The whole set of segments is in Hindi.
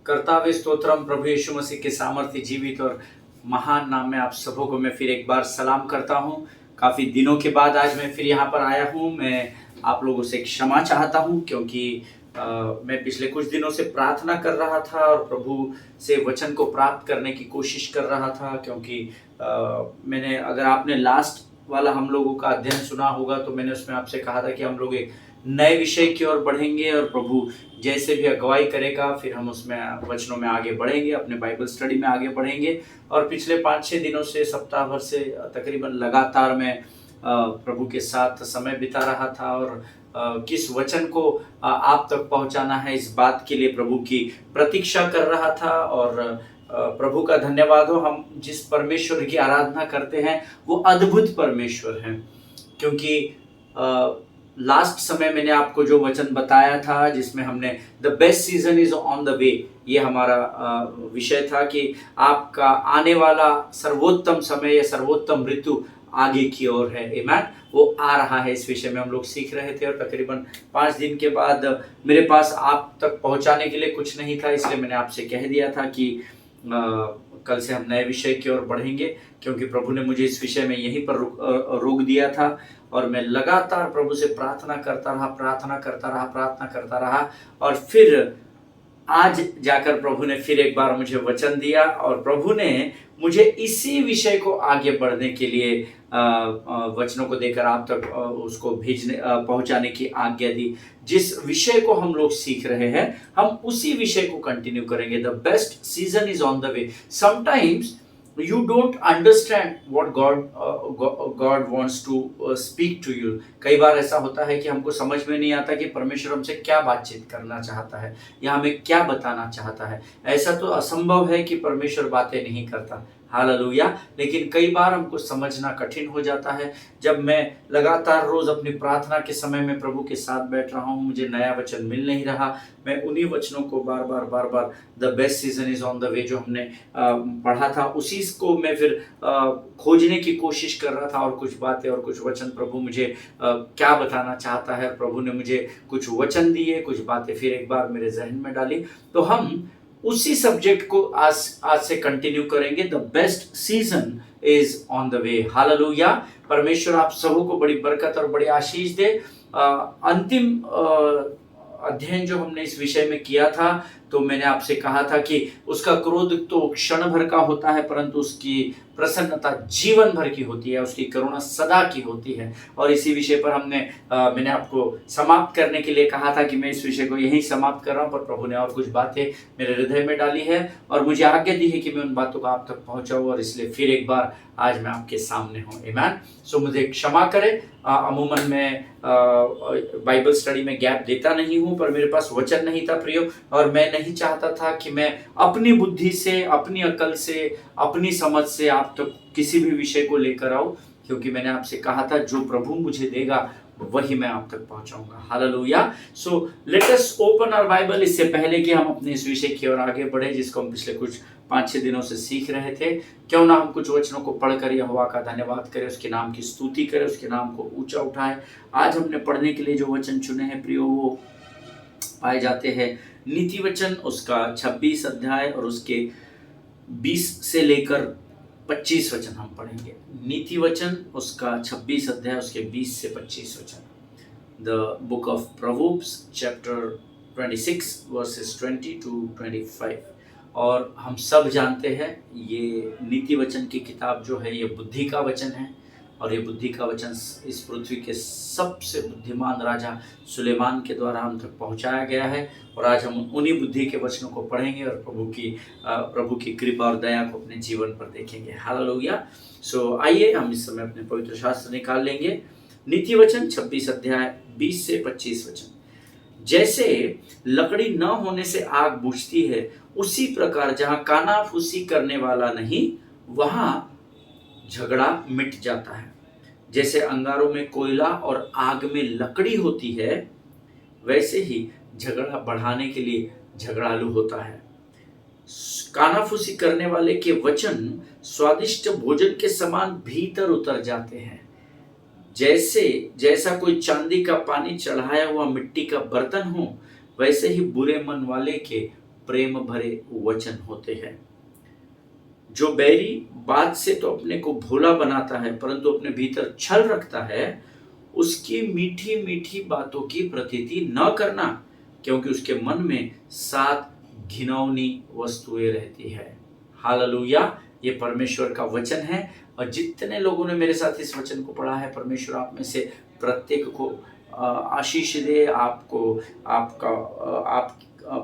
कर्तावे स्तोत्रम प्रभु यीशु मसीह के सामर्थ्य जीवित और महान नाम में आप सबों को मैं फिर एक बार सलाम करता हूं। काफ़ी दिनों के बाद आज मैं फिर यहाँ पर आया हूं। मैं आप लोगों से क्षमा चाहता हूं क्योंकि मैं पिछले कुछ दिनों से प्रार्थना कर रहा था और प्रभु से वचन को प्राप्त करने की कोशिश कर रहा था, क्योंकि मैंने, अगर आपने लास्ट वाला हम लोगों का अध्ययन सुना होगा तो मैंने उसमें आपसे कहा था कि हम लोग एक नए विषय की ओर बढ़ेंगे और प्रभु जैसे भी अगुवाई करेगा फिर हम उसमें वचनों में आगे बढ़ेंगे, अपने बाइबल स्टडी में आगे बढ़ेंगे। और पिछले 5-6 दिनों से, सप्ताह भर से तकरीबन लगातार मैं प्रभु के साथ समय बिता रहा था और किस वचन को आप तक पहुंचाना है इस बात के लिए प्रभु की प्रतीक्षा कर रहा था। और प्रभु का धन्यवाद हो, हम जिस परमेश्वर की आराधना करते हैं वो अद्भुत परमेश्वर हैं। क्योंकि लास्ट समय मैंने आपको जो वचन बताया था जिसमें हमने the best season is on the वे, ये हमारा विषय था कि आपका आने वाला सर्वोत्तम समय या सर्वोत्तम ऋतु आगे की ओर है। आमीन, वो आ रहा है। इस विषय में हम लोग सीख रहे थे और तकरीबन 5 दिन के बाद मेरे पास आप तक पहुंचाने के लिए कुछ नहीं था, इसलिए मैंने आपसे कह दिया था कि कल से हम नए विषय की ओर बढ़ेंगे, क्योंकि प्रभु ने मुझे इस विषय में यहीं पर रोक दिया था। और मैं लगातार प्रभु से प्रार्थना करता रहा और फिर आज जाकर प्रभु ने फिर एक बार मुझे वचन दिया और प्रभु ने मुझे इसी विषय को आगे बढ़ने के लिए वचनों को देकर आप तक उसको पहुंचाने की आज्ञा दी। जिस विषय को हम लोग सीख रहे हैं हम उसी विषय को कंटिन्यू करेंगे। The best season is on the way. Sometimes you don't understand what God wants to speak to you। कई बार ऐसा होता है कि हमको समझ में नहीं आता कि परमेश्वर हमसे क्या बातचीत करना चाहता है या हमें क्या बताना चाहता है। ऐसा तो असंभव है कि परमेश्वर बातें नहीं करता, हालेलुया। लेकिन कई बार हमको समझना कठिन हो जाता है। जब मैं लगातार रोज अपनी प्रार्थना के समय में प्रभु के साथ बैठ रहा हूँ, मुझे नया वचन मिल नहीं रहा, मैं उन्हीं वचनों को बार बार the best season is on the way जो हमने पढ़ा था उसी को मैं फिर खोजने की कोशिश कर रहा था और कुछ बातें और कुछ वचन प्रभु मुझे क्या बताना चाहता है। प्रभु ने मुझे कुछ वचन दिए, कुछ बातें फिर एक बार मेरे जहन में डाली, तो हम उसी सब्जेक्ट को आज से कंटिन्यू करेंगे। The best season is on the way, hallelujah. परमेश्वर आप सबों को बड़ी बरकत और बड़ी आशीष दे। अंतिम अध्ययन जो हमने इस विषय में किया था तो मैंने आपसे कहा था कि उसका क्रोध तो क्षण भर का होता है परंतु उसकी प्रसन्नता जीवन भर की होती है, उसकी करुणा सदा की होती है। और इसी विषय पर मैंने आपको समाप्त करने के लिए कहा था कि मैं इस विषय को यहीं समाप्त कर रहा हूं, पर प्रभु ने और कुछ बातें मेरे हृदय में डाली है और मुझे आज्ञा दी है कि मैं उन बातों को आप तक पहुंचाऊं, और इसलिए फिर एक बार आज मैं आपके सामने हूं। आमीन। सो मुझे क्षमा करें, अमूमन मैं बाइबल स्टडी में गैप देता नहीं हूं, पर मेरे पास वचन नहीं था प्रियो, और मैं नहीं चाहता था कि मैं अपनी बुद्धि से, अपनी अकल से, अपनी समझ से आप तक किसी भी विषय को लेकर आऊं, क्योंकि मैंने आपसे कहा था जो प्रभु मुझे देगा वही मैं आप तक पहुंचाऊंगा, hallelujah. So let us open our Bible. इससे पहले कि हम अपने इस विषय की ओर आगे बढ़े जिसको हम पिछले कुछ 5-6 दिनों से सीख रहे थे, क्यों ना हम कुछ वचनों को पढ़कर यहोवा का धन्यवाद करें, उसके नाम की स्तुति करें, उसके नाम को ऊंचा उठाएं। आज हमने पढ़ने के लिए जो वचन चुने हैं प्रियो वो पाए जाते हैं नीति वचन उसका 26 अध्याय और उसके 20 से लेकर 25 वचन हम पढ़ेंगे। नीति वचन उसका 26 अध्याय उसके 20 से 25 वचन। The book of proverbs chapter 26 versus 20 to 25। और हम सब जानते हैं ये नीति वचन की किताब जो है ये बुद्धि का वचन है, और ये बुद्धि का वचन इस पृथ्वी के सबसे बुद्धिमान राजा सुलेमान के द्वारा हम तक पहुंचाया गया है। और आज हम उन्हीं बुद्धि के वचनों को पढ़ेंगे और प्रभु की कृपा और दया को अपने जीवन पर देखेंगे, हालेलुया। सो आइए हम इस समय अपने पवित्र शास्त्र निकाल लेंगे। नीति वचन 26 अध्याय 20 से 25 वचन। जैसे लकड़ी न होने से आग बुझती है, उसी प्रकार जहाँ कानाफूसी करने वाला नहीं वहाँ झगड़ा मिट जाता है। जैसे अंगारों में कोयला और आग में लकड़ी होती है, वैसे ही झगड़ा बढ़ाने के लिए झगड़ालू होता है। कानाफूसी करने वाले के वचन स्वादिष्ट भोजन के समान भीतर उतर जाते हैं। जैसा कोई चांदी का पानी चढ़ाया हुआ मिट्टी का बर्तन हो, वैसे ही बुरे मन वाले के प्रेम भरे वचन होते हैं। जो बैरी बात से तो अपने को भोला बनाता है परंतु अपने भीतर छल रखता है, उसकी मीठी मीठी बातों की प्रतीति न करना, क्योंकि उसके मन में 7 घिनौनी वस्तुएं रहती है। हालेलुया। ये परमेश्वर का वचन है और जितने लोगों ने मेरे साथ इस वचन को पढ़ा है, परमेश्वर आप में से प्रत्येक को आशीष दे, आपको आपका आप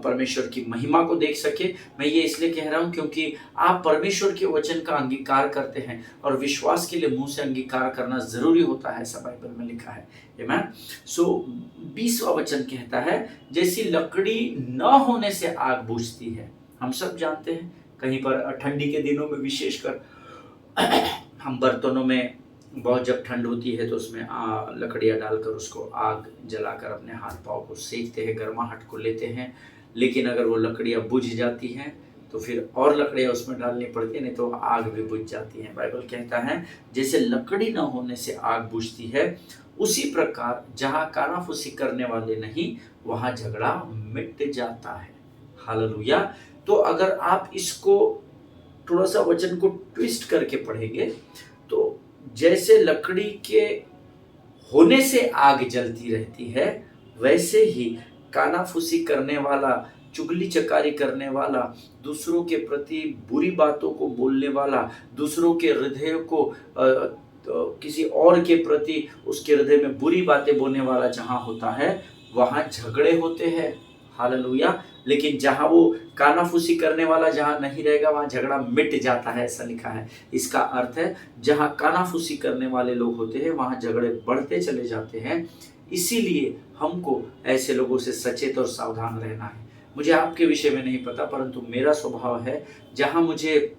परमेश्वर की महिमा को देख सके। मैं ये इसलिए कह रहा हूँ क्योंकि आप परमेश्वर के वचन का अंगीकार करते हैं और विश्वास के लिए मुंह से अंगीकार करना जरूरी होता है, ऐसा बाइबल में लिखा है। आमीन। सो 20वां वचन कहता है, जैसी लकड़ी न होने से आग बुझती है। हम सब जानते हैं, कहीं पर ठंडी के दिनों में विशेषकर हम बर्तनों में बहुत जब ठंड होती है तो उसमें लकड़ियाँ डालकर उसको आग जलाकर अपने हाथ पाँव को सेकते हैं, गर्माहट को लेते हैं। लेकिन अगर वो लकड़ियाँ बुझ जाती हैं तो फिर और लकड़ियाँ उसमें डालनी पड़ती है, नहीं तो आग भी बुझ जाती है। बाइबल कहता है जैसे लकड़ी न होने से आग बुझती है, उसी प्रकार जहाँ कानाफूसी करने वाले नहीं वहाँ झगड़ा मिट जाता है। हालेलुया। तो अगर आप इसको थोड़ा सा वचन को ट्विस्ट करके पढ़ेंगे तो जैसे लकड़ी के होने से आग जलती रहती है, वैसे ही कानाफूसी करने वाला, चुगली चकारी करने वाला, दूसरों के प्रति बुरी बातों को बोलने वाला, दूसरों के हृदय को तो किसी और के प्रति उसके हृदय में बुरी बातें बोलने वाला जहाँ होता है वहाँ झगड़े होते हैं। हालेलुया। लेकिन जहाँ वो कानाफूसी करने वाला जहाँ नहीं रहेगा वहाँ झगड़ा मिट जाता है, ऐसा लिखा है। इसका अर्थ है जहाँ कानाफूसी करने वाले लोग होते हैं वहाँ झगड़े बढ़ते चले जाते हैं। इसीलिए हमको ऐसे लोगों से सचेत और सावधान रहना है। मुझे आपके विषय में नहीं पता, परंतु मेरा स्वभाव है जहाँ मुझे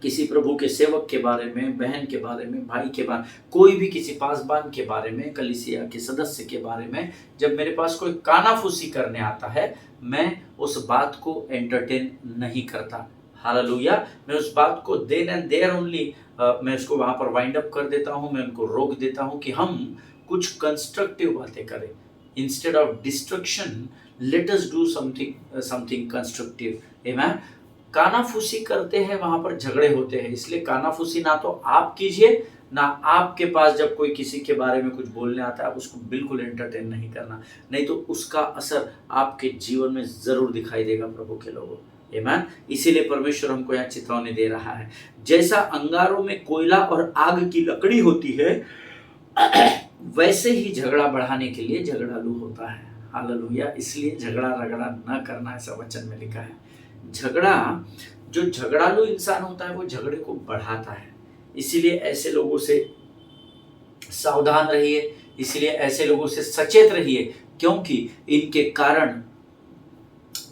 किसी प्रभु के सेवक के बारे में, बहन के बारे में, भाई के बारे में, कोई भी किसी पासबान के बारे में, कलीसिया के सदस्य के बारे में जब मेरे पास कोई कानाफूसी करने आता है, मैं उस बात को एंटरटेन नहीं करता। हालेलुया। मैं उस बात को देन एंड देयर ओनली मैं उसको वहाँ पर वाइंड अप कर देता हूँ, मैं उनको रोक देता हूँ कि हम कुछ कंस्ट्रक्टिव बातें करें। Instead of destruction let us do something constructive. आमीन। कानाफूसी करते हैं वहां पर झगड़े होते हैं, इसलिए कानाफूसी ना तो आप कीजिए, ना आपके पास जब कोई किसी के बारे में कुछ बोलने आता है आप उसको बिल्कुल एंटरटेन नहीं करना, नहीं तो उसका असर आपके जीवन में जरूर दिखाई देगा प्रभु के लोगों। आमीन। इसीलिए परमेश्वर हमको यहाँ चेतावनी दे रहा है, जैसा अंगारों में कोयला और आग की लकड़ी होती है वैसे ही झगड़ा बढ़ाने के लिए झगड़ालू होता है। हालेलुया। इसलिए झगड़ा रगड़ा न करना, ऐसा वचन में लिखा है। झगड़ा, जो झगड़ालू इंसान होता है वो झगड़े को बढ़ाता है। इसीलिए ऐसे लोगों से सावधान रहिए, इसीलिए ऐसे लोगों से सचेत रहिए, क्योंकि इनके कारण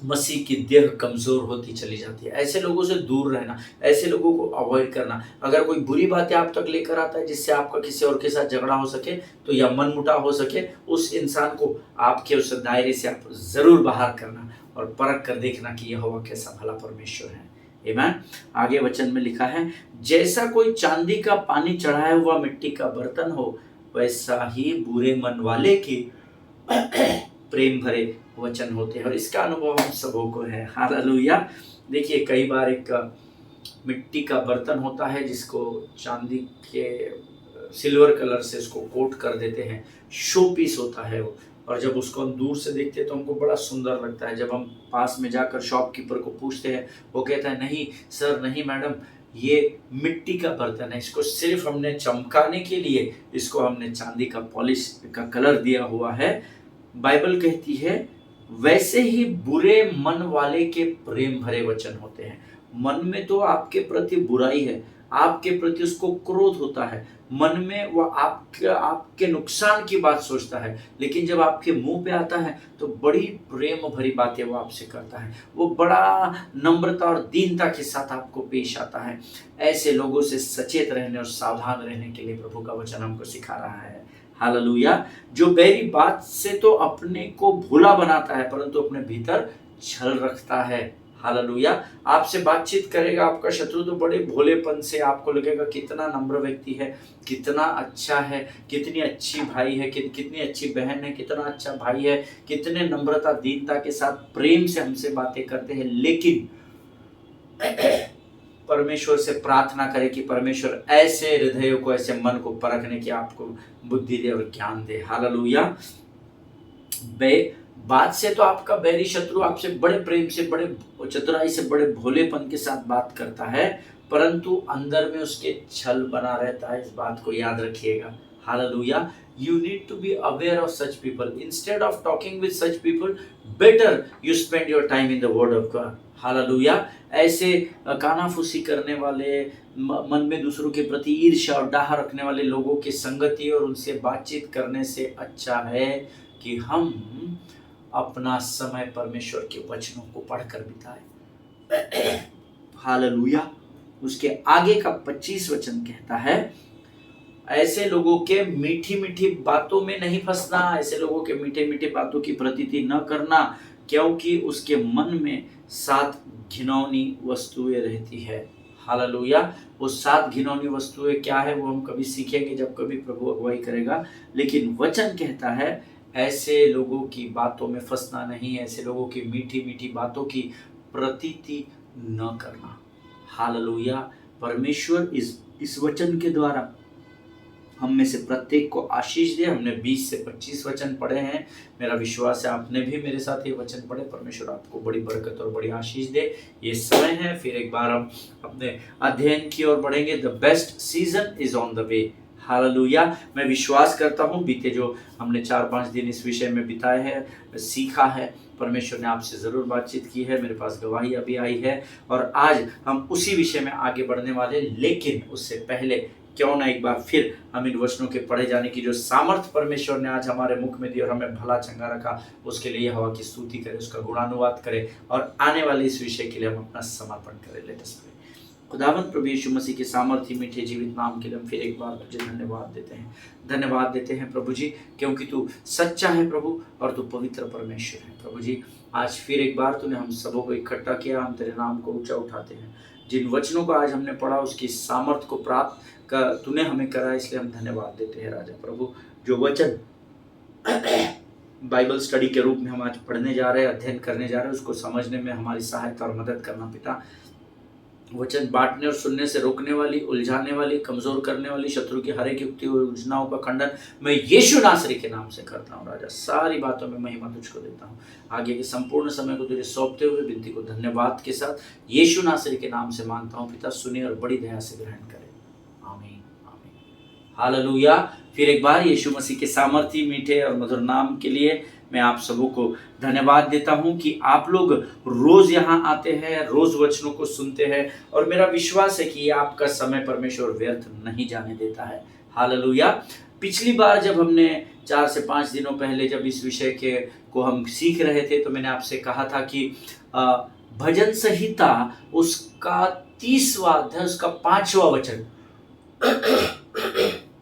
मसीह की देह कमजोर होती चली जाती है। ऐसे लोगों से दूर रहना, ऐसे लोगों को अवॉइड करना। अगर कोई बुरी बातें आप तक लेकर आता है जिससे आपका किसी और के साथ झगड़ा हो सके तो या मनमुटाव हो सके, उस इंसान को आपके उस दायरे से आप जरूर बाहर करना और परख कर देखना कि यहोवा कैसा भला परमेश्वर है। आमीन। आगे वचन में लिखा है, जैसा कोई चांदी का पानी चढ़ाया हुआ मिट्टी का बर्तन हो, वैसा ही बुरे मन वाले के प्रेम भरे वचन होते हैं। और इसका अनुभव हम सबों को है। हालेलुया। देखिए, कई बार एक मिट्टी का बर्तन होता है जिसको चांदी के सिल्वर कलर से इसको कोट कर देते हैं, शो पीस होता है वो, और जब उसको हम दूर से देखते हैं तो हमको बड़ा सुंदर लगता है। जब हम पास में जाकर शॉपकीपर को पूछते हैं, वो कहता है नहीं सर, नहीं मैडम, ये मिट्टी का बर्तन है, इसको सिर्फ हमने चमकाने के लिए इसको हमने चांदी का पॉलिश का कलर दिया हुआ है। बाइबल कहती है वैसे ही बुरे मन वाले के प्रेम भरे वचन होते हैं। मन में तो आपके प्रति बुराई है, आपके प्रति उसको क्रोध होता है, मन में वो आपके नुकसान की बात सोचता है, लेकिन जब आपके मुंह पे आता है तो बड़ी प्रेम भरी बातें वो आपसे करता है, वो बड़ा नम्रता और दीनता के साथ आपको पेश आता है। ऐसे लोगों से सचेत रहने और सावधान रहने के लिए प्रभु का वचन हमको सिखा रहा है। हालेलुया। जो बैरी बात से तो अपने को भोला बनाता है परंतु अपने भीतर छल रखता है। हालेलुया। आपसे बातचीत करेगा आपका शत्रु तो बड़े भोलेपन से, आपको लगेगा कितना नम्र व्यक्ति है, कितना अच्छा है, कितनी अच्छी भाई है, कितनी अच्छी बहन है, कितना अच्छा भाई है, कितने नम्रता दीनता के साथ प्रेम से हमसे बातें करते हैं। लेकिन परमेश्वर से प्रार्थना करें कि परमेश्वर ऐसे हृदयों को, ऐसे मन को परखने की आपको बुद्धि दे और ज्ञान दे। हालेलुया। बात से तो आपका बैरी शत्रु आपसे बड़े प्रेम से, बड़े चतुराई से, बड़े भोलेपन के साथ बात करता है, परंतु अंदर में उसके छल बना रहता है। इस बात को याद रखिएगा। Hallelujah. You need to be aware of such people. Instead of talking with such people, better you spend your time in the Word of God. Hallelujah. ऐसे कानाफूसी करने वाले, मन में दूसरों के प्रति ईर्ष्या और डाह रखने वाले लोगों की संगति और उनसे बातचीत करने से अच्छा है कि हम अपना समय परमेश्वर के वचनों को पढ़कर बिताएं। हालेलुया। उसके आगे का 25 वचन कहता है, ऐसे लोगों के मीठी मीठी बातों में नहीं फंसना, ऐसे लोगों के मीठे मीठे बातों की प्रतीति न करना, क्योंकि उसके मन में 7 घिनौनी वस्तुएं रहती है। हालेलुया। वो 7 घिनौनी वस्तुएं क्या है वो हम कभी सीखेंगे जब कभी प्रभु अगुवाई करेगा। लेकिन वचन कहता है ऐसे लोगों की बातों में फंसना नहीं, ऐसे लोगों की मीठी मीठी बातों की प्रतीति न करना। हालेलुया। परमेश्वर इस वचन के द्वारा हम में से प्रत्येक को आशीष दे। हमने 20 से 25 वचन पढ़े हैं। मेरा विश्वास है आपने भी मेरे साथ ये वचन पढ़े। परमेश्वर आपको बड़ी बरकत और बड़ी आशीष दे। ये समय है, फिर एक बार हम अपने अध्ययन की ओर बढ़ेंगे। The best season is on the way. Hallelujah. मैं विश्वास करता हूँ बीते जो हमने 4-5 दिन इस विषय में बिताए हैं, सीखा है, परमेश्वर ने आपसे ज़रूर बातचीत की है। मेरे पास गवाही अभी आई है और आज हम उसी विषय में आगे बढ़ने वाले। लेकिन उससे पहले क्यों ना एक बार फिर हम इन वचनों के पढ़े जाने की जो सामर्थ परमेश्वर ने आज हमारे मुख में दी और हमें भला चंगा रखा, उसके लिए हवा की स्तुति करें, उसका गुणानुवाद करें और आने वाले इस विषय के लिए हम अपना समर्पण करें। Let us pray. खुदावंद प्रभु यीशु मसीह के सामर्थी मीठे जीवित नाम के लिए हम फिर एक बार तुझे धन्यवाद देते हैं। धन्यवाद देते हैं प्रभु जी, क्योंकि तू सच्चा है प्रभु और तू पवित्र परमेश्वर है। प्रभु जी, आज फिर एक बार तूने हम सबों को इकट्ठा किया, हम तेरे नाम को ऊंचा उठाते हैं। जिन वचनों को आज हमने पढ़ा उसकी सामर्थ को प्राप्त कर तूने हमें करा, इसलिए हम धन्यवाद देते हैं राजा। प्रभु, जो वचन बाइबल स्टडी के रूप में हम आज पढ़ने जा रहे हैं, अध्ययन करने जा रहे हैं, उसको समझने में हमारी सहायता और मदद करना पिता। वचन बांटने और सुनने से रोकने वाली, उलझाने वाली, कमजोर करने वाली शत्रु की हर एक युक्ति और योजनाओं का खंडन मैं यीशु नासरी के नाम से करता हूँ राजा। सारी बातों में महिमा तुझको देता हूँ। आगे के संपूर्ण समय को तुझे सौंपते हुए विनती को धन्यवाद के साथ यीशु नासरी के नाम से मांगता हूँ पिता, सुने और बड़ी दया से ग्रहण करे। आमीन आमीन। हालेलुया। फिर एक बार यीशु मसीह के सामर्थी मीठे और मधुर नाम के लिए मैं आप सबों को धन्यवाद देता हूं कि आप लोग रोज यहाँ आते हैं, रोज वचनों को सुनते हैं और मेरा विश्वास है कि आपका समय परमेश्वर व्यर्थ नहीं जाने देता है। हालेलुया। पिछली बार जब हमने 4 से 5 दिनों पहले जब इस विषय को हम सीख रहे थे तो मैंने आपसे कहा था कि भजन संहिता उसका 30वां अध्याय उसका 5वां वचन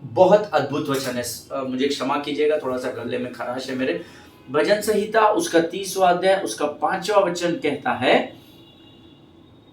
बहुत अद्भुत वचन है। मुझे क्षमा कीजिएगा, थोड़ा सा गले में खराश है मेरे। भजन संहिता उसका 30वां अध्याय उसका 5वां वचन कहता है,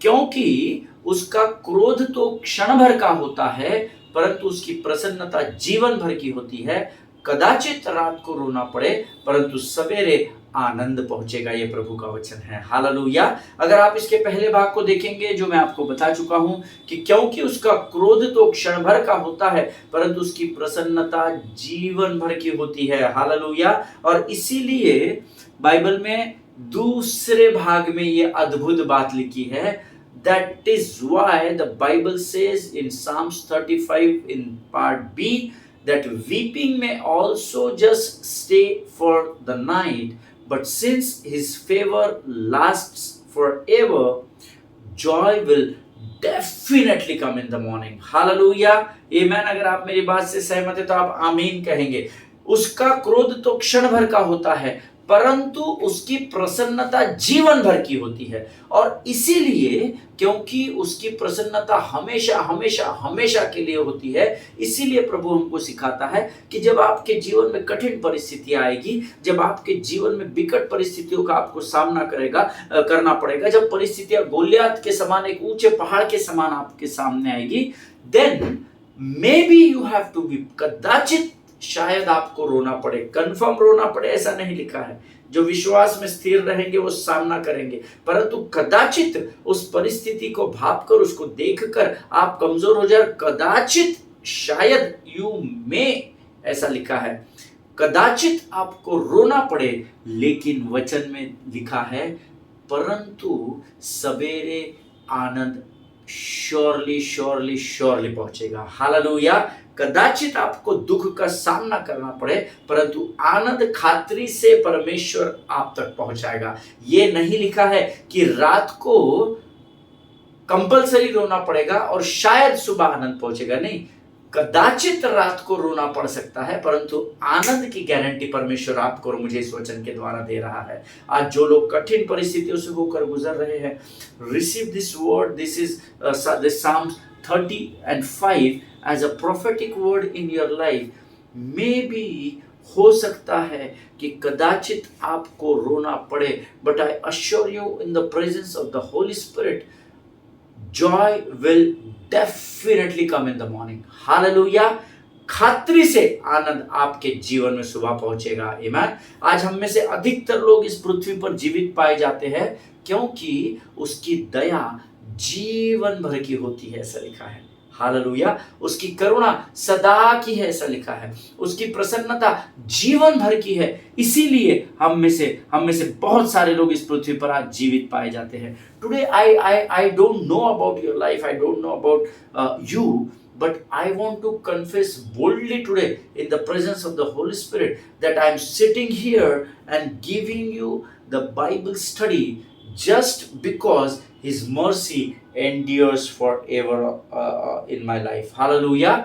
क्योंकि उसका क्रोध तो क्षण भर का होता है परंतु उसकी प्रसन्नता जीवन भर की होती है। कदाचित रात को रोना पड़े परंतु सवेरे आनंद पहुंचेगा। ये प्रभु का वचन है। हालेलुया। अगर आप इसके पहले भाग को देखेंगे जो मैं आपको बता चुका हूं कि क्योंकि उसका क्रोध तो क्षण भर का होता है परंतु उसकी प्रसन्नता जीवन भर की होती है। हालेलुया। और इसीलिए बाइबल में दूसरे भाग में ये अद्भुत बात लिखी है। That is why the Bible says in Psalms 35 in part B that weeping may also just stay for the night, but since his favor lasts forever, joy will definitely come in the morning. Hallelujah. Amen. अगर आप मेरी बात से सहमत है तो आप आमीन कहेंगे। उसका क्रोध तो क्षण भर का होता है परंतु उसकी प्रसन्नता जीवन भर की होती है। और इसीलिए, क्योंकि उसकी प्रसन्नता हमेशा हमेशा हमेशा के लिए होती है, इसीलिए प्रभु हमको सिखाता है कि जब आपके जीवन में कठिन परिस्थिति आएगी, जब आपके जीवन में विकट परिस्थितियों का आपको सामना करना पड़ेगा, जब परिस्थितियां गोलियत के समान, एक ऊंचे पहाड़ के समान आपके सामने आएगी, then maybe you have to be, कदाचित शायद आपको रोना पड़े, कंफर्म रोना पड़े ऐसा नहीं लिखा है। जो विश्वास में स्थिर रहेंगे वो सामना करेंगे, परंतु कदाचित उस परिस्थिति को भांप कर, उसको देखकर आप कमजोर हो जाए, कदाचित शायद यू में, ऐसा लिखा है, कदाचित आपको रोना पड़े, लेकिन वचन में लिखा है परंतु सवेरे आनंद श्योरली श्योरली श्योरली पहुंचेगा। हालेलुया। कदाचित आपको दुख का सामना करना पड़े, परंतु आनंद खातरी से परमेश्वर आप तक पहुंचाएगा। ये नहीं लिखा है कि रात को कंपलसरी रोना पड़ेगा और शायद सुबह आनंद पहुंचेगा, नहीं, कदाचित रात को रोना पड़ सकता है, परंतु आनंद की गारंटी परमेश्वर आपको और मुझे इस वचन के द्वारा दे रहा है। आज जो लोग कठिन परिस्थितियों से होकर गुजर रहे हैं, receive this word, this is Psalms 30:5 as a prophetic word in your life. Maybe हो सकता है कि कदाचित आपको रोना पड़े, but I assure you in the presence of the holy spirit, joy will definitely come in the morning. Hallelujah. खातरी से आनंद आपके जीवन में सुबह पहुंचेगा। आमीन। आज हम में से अधिकतर लोग इस पृथ्वी पर जीवित पाए जाते हैं क्योंकि उसकी दया जीवन भर की होती है, ऐसा लिखा है। हालेलुया। उसकी करुणा सदा की है, ऐसा लिखा है। उसकी प्रसन्नता जीवन भर की है। इसीलिए हम में से बहुत सारे लोग इस पृथ्वी पर आज जीवित पाए जाते हैं। Today I don't know about your life, I don't know about you, but I want to confess boldly today in the presence of the Holy Spirit that I am sitting here and giving you the Bible study just because His mercy endures forever in my life. Hallelujah.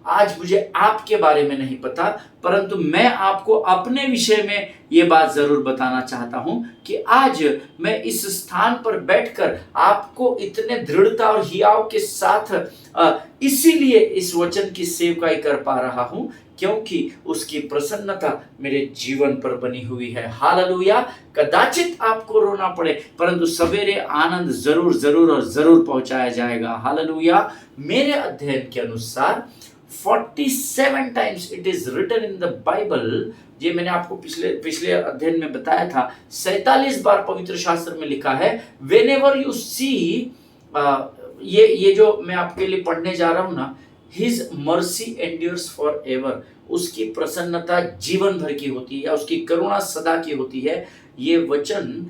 आज मुझे आपके बारे में नहीं पता, परंतु मैं आपको अपने विषय में ये बात जरूर बताना चाहता हूं कि आज मैं इस स्थान पर बैठकर आपको इतने दृढ़ता और हियाव के साथ इसीलिए इस वचन की सेवकाई कर पा रहा हूं क्योंकि उसकी प्रसन्नता मेरे जीवन पर बनी हुई है। हालेलुया। कदाचित आपको रोना पड़े, परंतु सवेरे आनंद जरूर जरूर और जरूर पहुंचाया जाएगा। हालेलुया। मेरे अध्ययन के अनुसार 47 times it is written in the Bible, ये मैंने आपको पिछले अध्ययन में बताया था, 47 बार पवित्र शास्त्र में लिखा है, व्हेनेवर यू सी, ये जो मैं आपके लिए पढ़ने जा रहा हूं ना, his mercy endures for ever, उसकी प्रसन्नता जीवन भर की होती है, उसकी करुणा सदा की होती है। ये वचन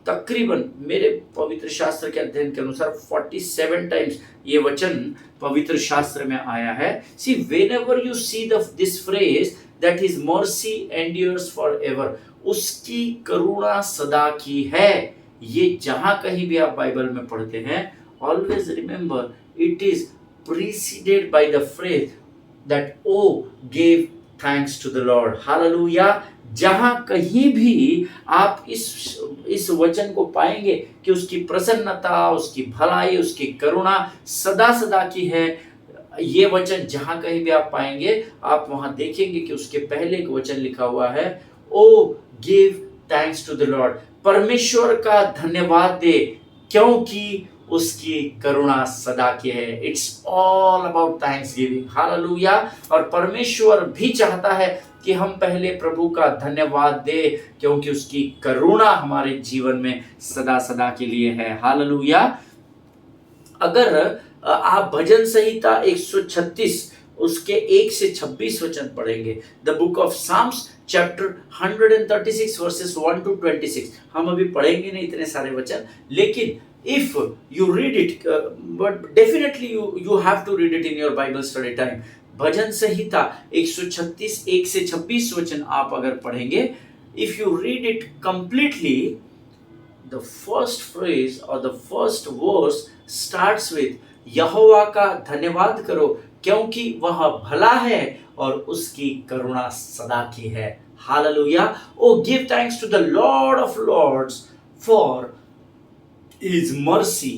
तकरीबन मेरे पवित्र शास्त्र के अध्ययन के अनुसार 47 टाइम्स ये वचन पवित्र शास्त्र में आया है। सी whenever you see this phrase that his mercy endures for ever, उसकी करुणा सदा की है, ये जहां कहीं भी आप बाइबल में पढ़ते हैं, always remember it is preceded by the phrase that oh gave thanks to the Lord. Hallelujah. जहां कहीं भी आप इस वचन को पाएंगे कि उसकी प्रसन्नता, उसकी भलाई, उसकी करुणा सदा सदा की है, ये वचन जहां कहीं भी आप पाएंगे, आप वहां देखेंगे कि उसके पहले एक वचन लिखा हुआ है, O give thanks to the Lord, परमेश्वर का धन्यवाद दे क्योंकि उसकी करुणा सदा की है। It's all about thanks giving. Hallelujah. और परमेश्वर भी चाहता है कि हम पहले प्रभु का धन्यवाद दे क्योंकि उसकी करुणा हमारे जीवन में सदा सदा के लिए है। हालेलुया। अगर आप भजन संहिता 136 उसके 1 से 26 वचन पढ़ेंगे, the book of Psalms chapter 136 verses 1 to 26, हम अभी पढ़ेंगे नहीं इतने सारे वचन, लेकिन if you read it, but definitely you have to read it in your Bible study time. भजन संहिता 136 1 से 26 वचन आप अगर पढ़ेंगे, if you read it completely, the first phrase or the first verse starts with यहोवा का धन्यवाद करो क्योंकि वह भला है और उसकी करुणा सदा की है। Hallelujah. O give thanks to the Lord of lords for his mercy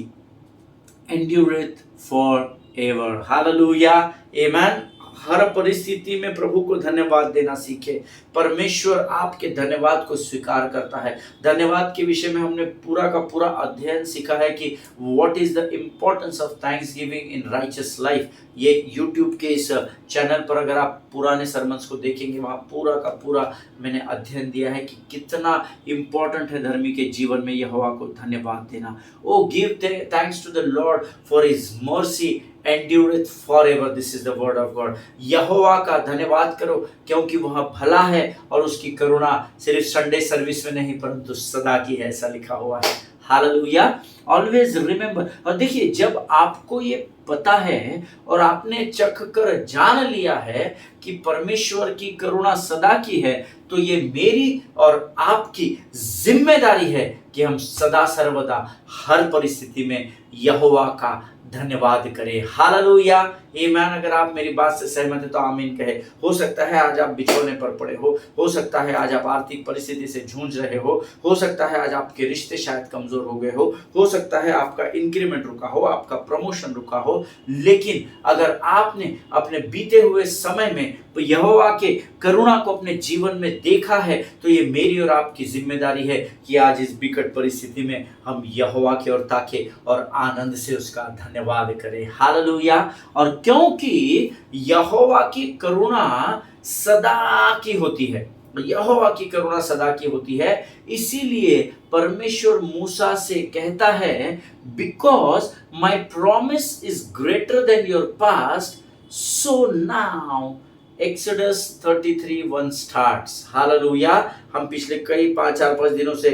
endureth for ever. Hallelujah, amen. हर परिस्थिति में प्रभु को धन्यवाद देना सीखे। परमेश्वर आपके धन्यवाद को स्वीकार करता है। धन्यवाद के विषय में हमने पूरा का पूरा अध्ययन सीखा है कि what is the importance of thanks giving in righteous life. ये यूट्यूब के इस चैनल पर अगर आप पुराने सरमन्स को देखेंगे, वहाँ पूरा का पूरा मैंने अध्ययन दिया है कि कितना इम्पोर्टेंट है धर्मी के जीवन में यहोवा को धन्यवाद देना। O give thanks to the Lord for his mercy endureth forever, this is the word of God। यहोवा का धन्यवाद करो क्योंकि वह भला है और उसकी करुणा सिर्फ संडे सर्विस में नहीं परंतु सदा की है, ऐसा लिखा हुआ है। Hallelujah, always remember. और देखिए, जब आपको ये पता है और आपने चख कर जान लिया है कि परमेश्वर की करुणा सदा की है, तो ये मेरी और आपकी जिम्मेदारी है कि हम सदा सर्वदा हर परिस्थिति में यहोवा का धन्यवाद करें। हालेलुया, आमीन। अगर आप मेरी बात से सहमत है तो आमीन कहे। हो सकता है आज आप बिछोने पर पड़े हो सकता है आज आप आर्थिक परिस्थिति से जूझ रहे हो सकता है आज आपके रिश्ते शायद कमजोर हो गए हो सकता है आपका इंक्रीमेंट रुका हो, आपका प्रमोशन रुका हो, लेकिन अगर आपने अपने बीते हुए समय में यहोवा के करुणा को अपने जीवन में देखा है, तो ये मेरी और आपकी जिम्मेदारी है कि आज इस विकट परिस्थिति में हम यहोवा की ओर ताके और आनंद से उसका धन्यवाद करें। हालेलुया। और क्योंकि यहोवा की करुणा सदा की होती है, यहोवा की करुणा सदा की होती है, इसीलिए परमेश्वर मूसा से कहता है, because my promise is greater than your past, so now exodus 33:1 starts. Hallelujah. हम पिछले कई 4-5 दिनों से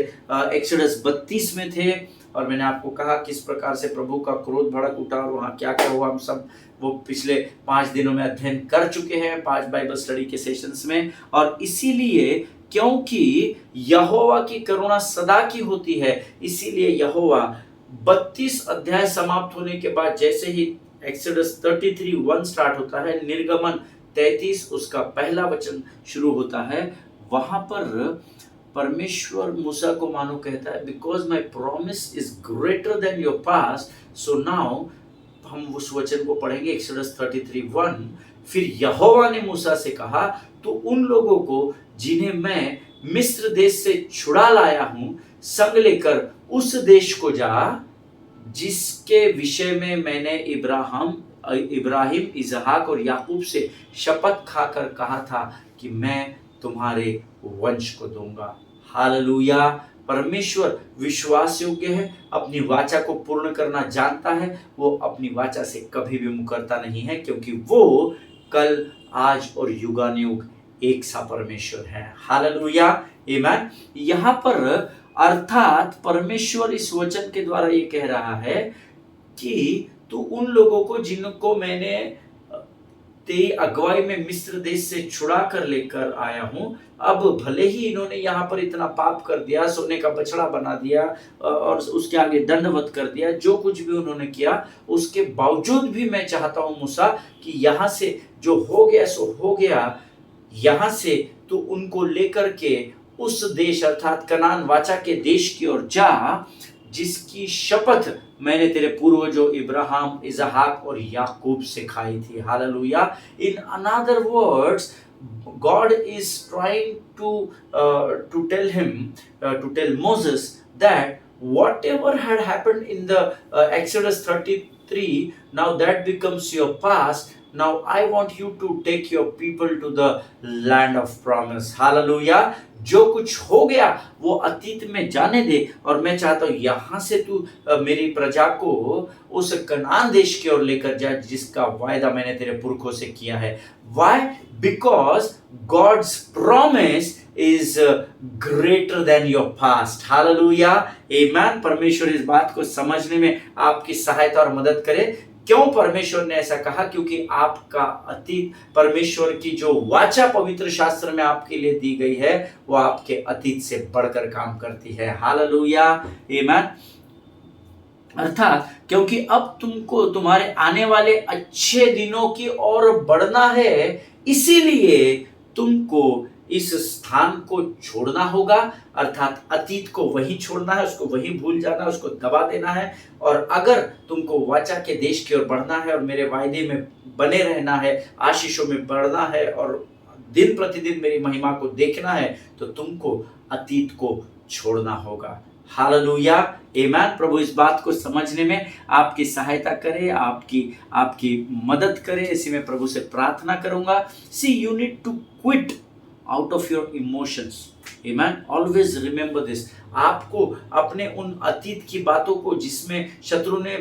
एक्सोडस 32 में थे और मैंने आपको कहा किस प्रकार से प्रभु का क्रोध भड़क उठा और वहाँ क्या क्या हुआ, हम सब वो पिछले 5 दिनों में अध्ययन कर चुके हैं, 5 बाइबल स्टडी के सेशंस में। और इसीलिए क्योंकि यहोवा की करुणा सदा की होती है, इसीलिए यहोवा 32 अध्याय समाप्त होने के बाद जैसे ही एक्सोडस 33:1 स्टार्ट होता है, निर्गमन 33 उसका पहला वचन शुरू होता है, वहां पर परमेश्वर मूसा को मानो कहता है, because my promise is greater than your past, so now हम उस वचन को पढ़ेंगे एक्सोडस 33:1। फिर यहोवा ने मूसा से कहा, तो उन लोगों को जिन्हें मैं मिस्र देश से छुड़ा लाया हूं संग लेकर उस देश को जा जिसके विषय में मैंने इब्राहिम, इसहाक और याकूब से शपथ खाकर कहा था कि मैं तुम्हारे वंश को दूंगा। हालेलुया। परमेश्वर विश्वास योग्य है, अपनी वाचा को पूर्ण करना जानता है, वो अपनी वाचा से कभी भी मुकरता नहीं है, क्योंकि वो कल, आज और युगानुयुग एक सा परमेश्वर है। हालेलुया, आमीन। यहाँ पर अर्थात परमेश्वर इस वचन के द्वारा ये कह रहा है कि तू उन लोगों को जिनको मैंने तेरी अगुवाई में मिस्र देश से छुड़ा कर लेकर आया हूं, अब भले ही इन्होंने यहाँ पर इतना पाप कर दिया, सोने का बछड़ा बना दिया और उसके आगे दंडवत कर दिया, जो कुछ भी उन्होंने किया, उसके बावजूद भी मैं चाहता हूं मूसा कि यहाँ से जो हो गया सो हो गया, यहाँ से तू उनको लेकर के उस देश अर्थात कनान वाचा के देश की ओर जा जिसकी शपथ मैंने तेरे पूर्वजों इब्राहिम, इसहाक और याकूब से खाई थी। Hallelujah. In another words, God is trying to tell Moses that whatever had happened in the Exodus 33, now that becomes your past. Now I want you to take your people to the land of promise. Hallelujah. जो कुछ हो गया वो अतीत में जाने दे और मैं चाहता हूँ यहाँ से तू मेरी प्रजा को उस कनान देश की ओर लेकर जा जिसका वायदा मैंने तेरे पुरखों से किया है। Why? Because God's promise is greater than your past. Hallelujah. Amen. परमेश्वर इस बात को समझने में आपकी सहायता और मदद करे। क्यों परमेश्वर ने ऐसा कहा? क्योंकि आपका अतीत, परमेश्वर की जो वाचा पवित्र शास्त्र में आपके लिए दी गई है, वो आपके अतीत से बढ़कर काम करती है। हालेलुया, आमीन। अर्थात क्योंकि अब तुमको तुम्हारे आने वाले अच्छे दिनों की ओर बढ़ना है, इसीलिए तुमको इस स्थान को छोड़ना होगा, अर्थात अतीत को वहीं छोड़ना है, उसको वहीं भूल जाना है, उसको दबा देना है। और अगर तुमको वाचा के देश की ओर बढ़ना है और मेरे वायदे में बने रहना है, आशीषों में बढ़ना है और दिन प्रतिदिन मेरी महिमा को देखना है, तो तुमको अतीत को छोड़ना होगा। हालेलुया, आमीन। प्रभु इस बात को समझने में आपकी सहायता करे, आपकी मदद करे, इसी में प्रभु से प्रार्थना करूंगा। See you need to quit out of your emotions, amen. Always remember this. आपको अपने उन अतीत की बातों को, जिसमें शत्रु ने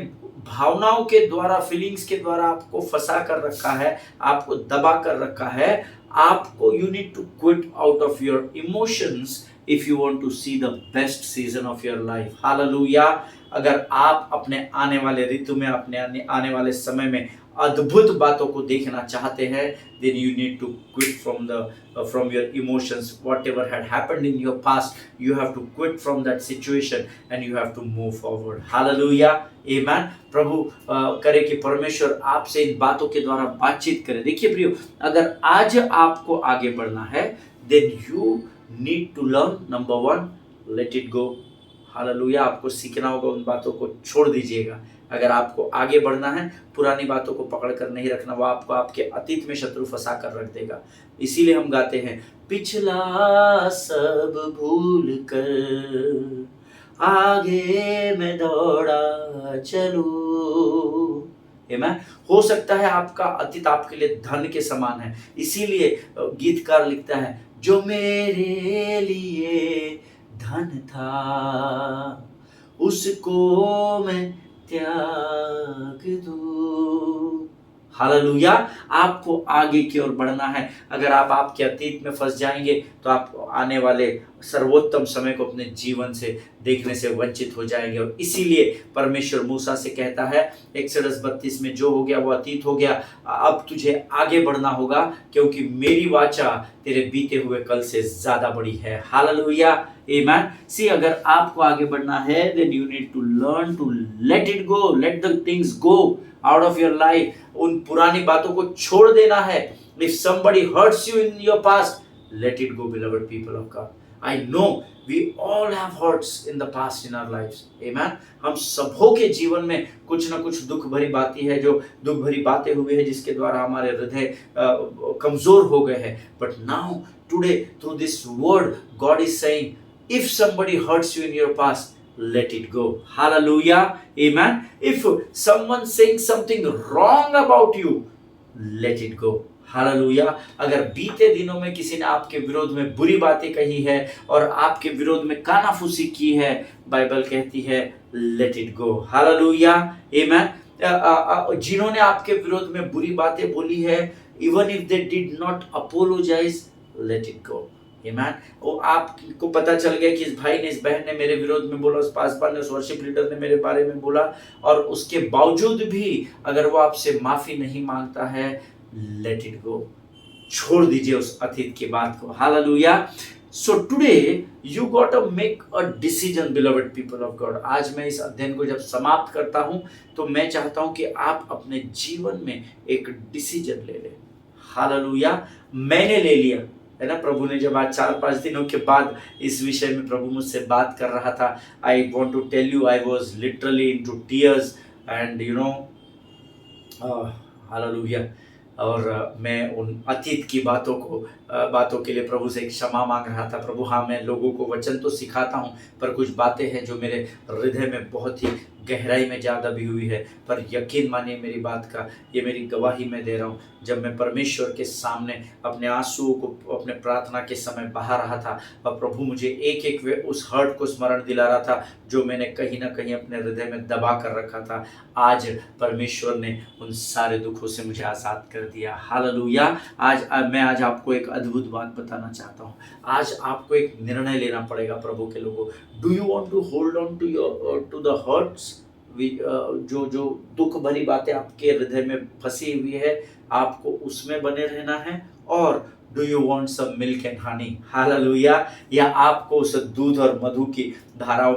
भावनाओं के द्वारा, फीलिंग्स के द्वारा आपको फंसा कर रखा है, आपको दबा कर रखा है, आपको you need to quit out of your emotions if you want to see the best season of your life. Hallelujah. अगर आप अपने आने वाले ऋतु में, अपने आने वाले समय में अद्भुत बातों को देखना चाहते हैं, then you need to quit from your emotions. Whatever had happened in your past, you have to quit from that situation and you have to move forward. Hallelujah. Amen. प्रभु करे कि परमेश्वर आपसे इन बातों के द्वारा बातचीत करे। देखिए प्रियो, अगर आज आपको आगे बढ़ना है, then you need to learn, number 1, let it go. Hallelujah. आपको सीखना होगा, उन बातों को छोड़ दीजिएगा। अगर आपको आगे बढ़ना है, पुरानी बातों को पकड़ कर नहीं रखना, वो आपको आपके अतीत में शत्रु फंसा कर रख देगा। इसीलिए हम गाते हैं, पिछला सब भूल कर आगे मैं दौड़ा चलूं। आमीन। हो सकता है आपका अतीत आपके लिए धन के समान है, इसीलिए गीतकार लिखता है, जो मेरे लिए धन था उसको मैं त्याग दूं। हालेलुया। आपको आगे की ओर बढ़ना है। अगर आप आपके अतीत में फंस जाएंगे तो आप आने वाले सर्वोत्तम समय को अपने जीवन से देखने से वंचित हो जाएंगे। और इसीलिए परमेश्वर मूसा से कहता है एक्सोडस 32 में, जो हो गया वो अतीत हो गया, अब तुझे आगे बढ़ना होगा, क्योंकि मेरी वाचा तेरे बीते हुए कल से ज्यादा बड़ी है। हालेलुया, आमीन। सी, अगर आपको आगे बढ़ना है, then you need to learn to let it go, let the things go out of your life. उन पुरानी बातों को छोड़ देना है। If somebody hurts you in your past, let it go, beloved people of God. I know we all have hurts in the past in our lives. Amen. हम सबों के जीवन में कुछ ना कुछ दुख भरी बातें हैं, जो दुख भरी बातें हुई है, जिसके द्वारा हमारे हृदय कमजोर हो गए हैं। But now, today, through this word, God is saying, if somebody hurts you in your past, let it go. Hallelujah. Amen. If someone saying something wrong about you, let it go. Hallelujah. अगर बीते दिनों में किसी ने आपके विरोध में बुरी बातें कही है और आपके विरोध में कानाफूसी की है, बाइबल कहती है लेट इट गो। हालेलुया, आमीन। जिन्होंने आपके विरोध में बुरी बातें बोली है, even if they did not apologise, let it go. आमीन। वो आपको पता चल गया कि इस भाई ने, इस बहन ने मेरे विरोध में बोला, उस पासवान ने, उस वर्शिप लीडर ने मेरे बारे में बोला, और उसके बावजूद भी अगर वो आपसे माफी नहीं मांगता है, लेट इट गो। छोड़ दीजिए उस अतीत की बात को। Hallelujah. So today you got to make a decision, beloved people of God. आज मैं इस अध्ययन को जब समाप्त करता हूं, तो मैं चाहता हूं कि आप अपने जीवन में एक डिसीजन ले लें। हालेलुया। मैंने ले लिया है ना। प्रभु ने जब आज 4-5 दिनों के बाद इस विषय में प्रभु मुझसे बात कर रहा था, I want to tell you, I was literally in to tears and you know, hallelujah. और मैं उन अतीत की बातों के लिए प्रभु से क्षमा मांग रहा था। प्रभु, हाँ, मैं लोगों को वचन तो सिखाता हूँ, पर कुछ बातें हैं जो मेरे हृदय में बहुत ही गहराई में जा दबी हुई है। पर यकीन मानिए मेरी बात का, ये मेरी गवाही मैं दे रहा हूँ। जब मैं परमेश्वर के सामने अपने आंसुओं को अपने प्रार्थना के समय बहा रहा था, और प्रभु मुझे एक एक वे उस हर्ट को स्मरण दिला रहा था जो मैंने कहीं ना कहीं अपने हृदय में दबा कर रखा था। आज परमेश्वर ने उन सारे दुखों से मुझे आज़ाद कर दिया। हालेलुया। मैं आज आपको एक अद्भुत बात बताना चाहता हूँ। आज आपको एक निर्णय लेना पड़ेगा प्रभु के लोगों। Do you want to hold on to the hurts, जो दुख भरी बातें आपके हृदय में फंसी हुई है, आपको उसमें बने रहना है, और do you want some milk and honey, hallelujah, या आपको उस दूध और मधु की धारा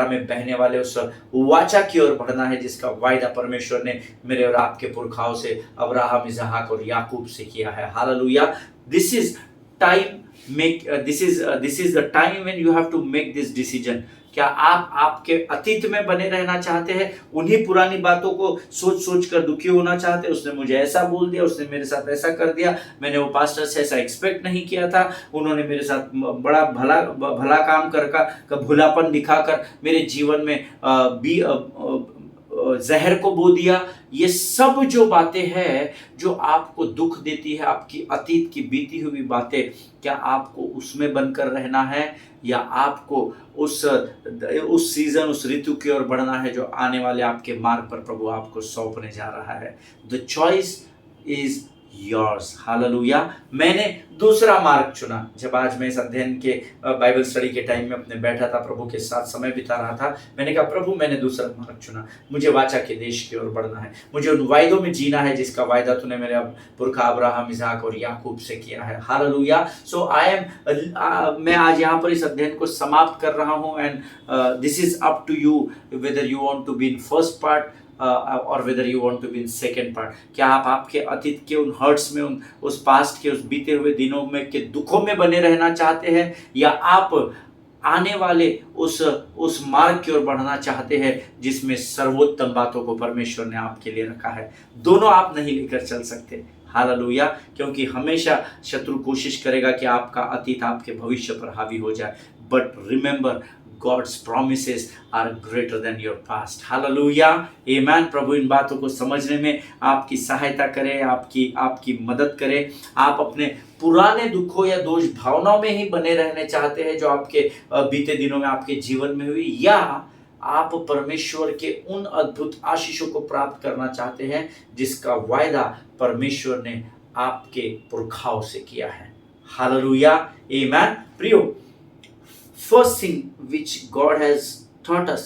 में बहने वाले उस वाचा की ओर बढ़ना है, जिसका वायदा परमेश्वर ने मेरे और आपके पुरखाओं से, अब्राहम, इसहाक और याकूब से किया है। Hallelujah. This is time make this is the time when you have to make this decision. क्या आप आपके अतीत में बने रहना चाहते हैं, उन्हीं पुरानी बातों को सोच सोच कर दुखी होना चाहते हैं? उसने मुझे ऐसा बोल दिया, उसने मेरे साथ ऐसा कर दिया, मैंने वो पास्टर से ऐसा एक्सपेक्ट नहीं किया था, उन्होंने मेरे साथ बड़ा भला भला काम कर भुलापन दिखाकर मेरे जीवन में जहर को बो दिया। ये सब जो बातें हैं जो आपको दुख देती है, आपकी अतीत की बीती हुई बातें, क्या आपको उसमें बनकर रहना है या आपको उस सीजन, उस ऋतु की ओर बढ़ना है जो आने वाले आपके मार्ग पर प्रभु आपको सौंपने जा रहा है? The choice is yours. Hallelujah. मैंने दूसरा मार्ग चुना। जब आज मैं इस अध्ययन के बाइबल स्टडी के टाइम में अपने बैठा था, प्रभु के साथ समय बिता रहा था, मैंने कहा प्रभु मैंने दूसरा मार्ग चुना। मुझे वाचा के देश की ओर बढ़ना है, मुझे उन वायदों में जीना है जिसका वायदा तूने मेरे पुरखा अब्राहम, इसहाक और याकूब से किया है। हालेलुया। सो मैं आज यहाँ पर इस अध्ययन को समाप्त कर रहा हूँ। And this is up to you whether you want to be in first part और whether you want to be in second part. क्या आप आपके अतीत के उन हर्ट्स में, उस पास्ट के उस बीते हुए दिनों में के दुखों में बने रहना चाहते हैं, या आप आने वाले उस मार्ग की ओर बढ़ना चाहते हैं जिसमें सर्वोत्तम बातों को परमेश्वर ने आपके लिए रखा है? दोनों आप नहीं लेकर चल सकते। हालेलुया। क्योंकि हमेशा शत्रु कोशिश करेगा कि आपका अतीत आपके भविष्य पर हावी हो जाए। But remember, God's promises are greater than your past. Hallelujah. Amen. प्रभु इन बातों को समझने में आपकी सहायता करे, आपकी मदद करे। आप अपने पुराने दुखों या दोष भावनाओं में ही बने रहने चाहते हैं जो आपके बीते दिनों में आपके जीवन में हुई, या आप परमेश्वर के उन अद्भुत आशीषों को प्राप्त करना चाहते हैं जिसका वायदा परमेश्वर ने आपके पुरखाओं से किया है? हालेलुया। आमीन। प्रियो, first thing which God has taught us,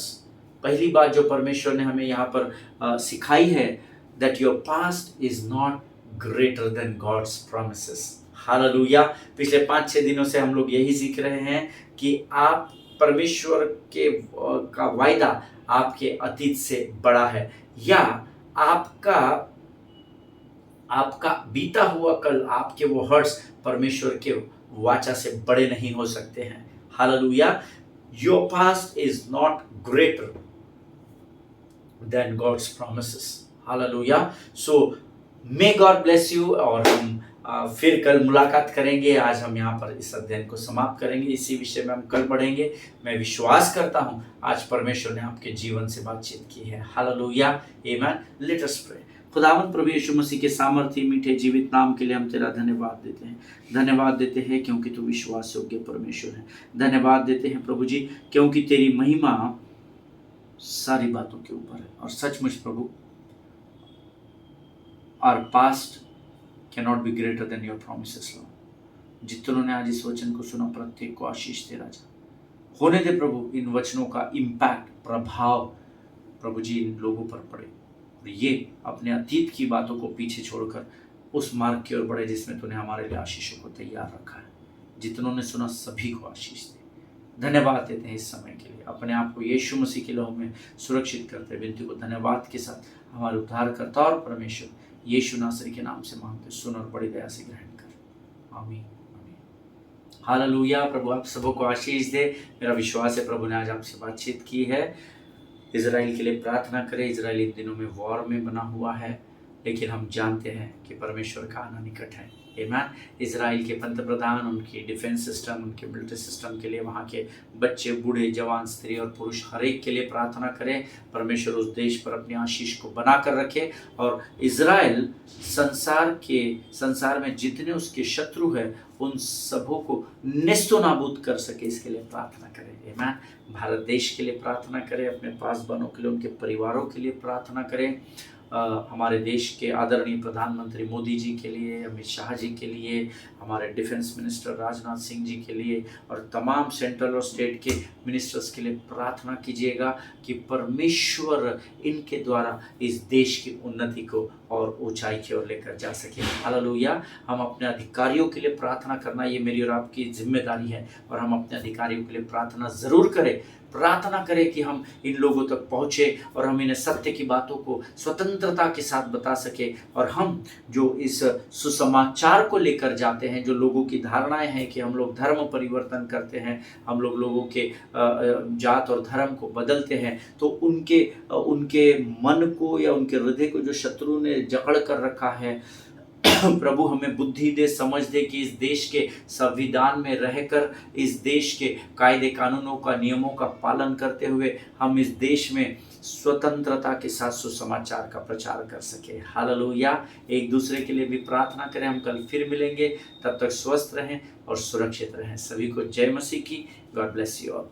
पहली बात जो परमेश्वर ने हमें यहाँ पर सिखाई है, that your past is not greater than God's promises. Hallelujah. पिछले 5-6 दिनों से हम लोग यही सीख रहे हैं कि आप परमेश्वर का वायदा आपके अतीत से बड़ा है, या आपका बीता हुआ कल, आपके वो हर्ट्स परमेश्वर के वाचा से बड़े नहीं हो सकते हैं। Hallelujah. Your past is not greater than God's promises. Hallelujah. So may God bless you। और हम फिर कल मुलाकात करेंगे। आज हम यहाँ पर इस अध्ययन को समाप्त करेंगे, इसी विषय में हम कल बढ़ेंगे। मैं विश्वास करता हूँ आज परमेश्वर ने आपके जीवन से बातचीत की है। हालेलुया। आमीन। Let us pray. खुदावंद प्रभु यीशु मसीह के सामर्थी मीठे जीवित नाम के लिए हम तेरा धन्यवाद देते हैं। धन्यवाद देते हैं क्योंकि तू विश्वास योग्य परमेश्वर है। धन्यवाद देते हैं प्रभु जी क्योंकि तेरी महिमा सारी बातों के ऊपर है। और सचमुच प्रभु, our past can not be greater than your promises Lord. जितनों ने आज इस वचन को सुना, प्रत्येक को आशीष दे राजा। होने दे प्रभु इन वचनों का इम्पैक्ट, प्रभाव प्रभु जी इन लोगों पर पड़े, और ये अपने अतीत की बातों को पीछे छोड़कर उस मार्ग की ओर बढ़े जिसमें तूने हमारे लिए आशीषों को तैयार रखा है। जितनों ने सुना सभी को आशीष दे। धन्यवाद देते हैं इस समय के लिए। अपने आप को यीशु मसीह के लहू में सुरक्षित करते विनती को धन्यवाद के साथ हमारे उद्धारकर्ता और परमेश्वर यीशु नासरी के नाम से मांगते, सुन और बड़ी दया से ग्रहण कर। आमीन। हालेलुया। प्रभु आप सबों को आशीष दे। मेरा विश्वास है प्रभु ने आज आपसे बातचीत की है। इजराइल के लिए प्रार्थना करें। इजराइल इन दिनों में वॉर में बना हुआ है, लेकिन हम जानते हैं कि परमेश्वर का आना निकट है। आमीन। इजराइल के पंतप्रधान, उनकी डिफेंस सिस्टम, उनके मिलिट्री सिस्टम के लिए, वहाँ के बच्चे, बूढ़े, जवान, स्त्री और पुरुष हर एक के लिए प्रार्थना करें। परमेश्वर उस देश पर अपनी आशीष को बना कर रखे, और इजराइल संसार में जितने उसके शत्रु हैं उन सबों को नेस्तो नाबूद कर सके, इसके लिए प्रार्थना करें। आमीन। भारत देश के लिए प्रार्थना करें, अपने पासवानों के लिए, उनके परिवारों के लिए प्रार्थना करें। हमारे देश के आदरणीय प्रधानमंत्री मोदी जी के लिए, अमित शाह जी के लिए, हमारे डिफेंस मिनिस्टर राजनाथ सिंह जी के लिए, और तमाम सेंट्रल और स्टेट के मिनिस्टर्स के लिए प्रार्थना कीजिएगा कि परमेश्वर इनके द्वारा इस देश की उन्नति को और ऊंचाई की ओर लेकर जा सके। हालेलुया। हम अपने अधिकारियों के लिए प्रार्थना करना, ये मेरी और आपकी जिम्मेदारी है, और हम अपने अधिकारियों के लिए प्रार्थना ज़रूर करें प्रार्थना करें कि हम इन लोगों तक पहुँचे और हम इन्हें सत्य की बातों को स्वतंत्रता के साथ बता सके, और हम जो इस सुसमाचार को लेकर जाते हैं, जो लोगों की धारणाएं हैं कि हम लोग धर्म परिवर्तन करते हैं, हम लोग लोगों के जात और धर्म को बदलते हैं, तो उनके मन को या उनके हृदय को जो शत्रु ने जकड़ कर रखा है, प्रभु हमें बुद्धि दे, समझ दे कि इस देश के संविधान में रहकर, इस देश के कायदे कानूनों का, नियमों का पालन करते हुए हम इस देश में स्वतंत्रता के साथ सुसमाचार का प्रचार कर सके। हालेलुया। एक दूसरे के लिए भी प्रार्थना करें। हम कल फिर मिलेंगे, तब तक स्वस्थ रहें और सुरक्षित रहें। सभी को जय मसीह की। God bless you all.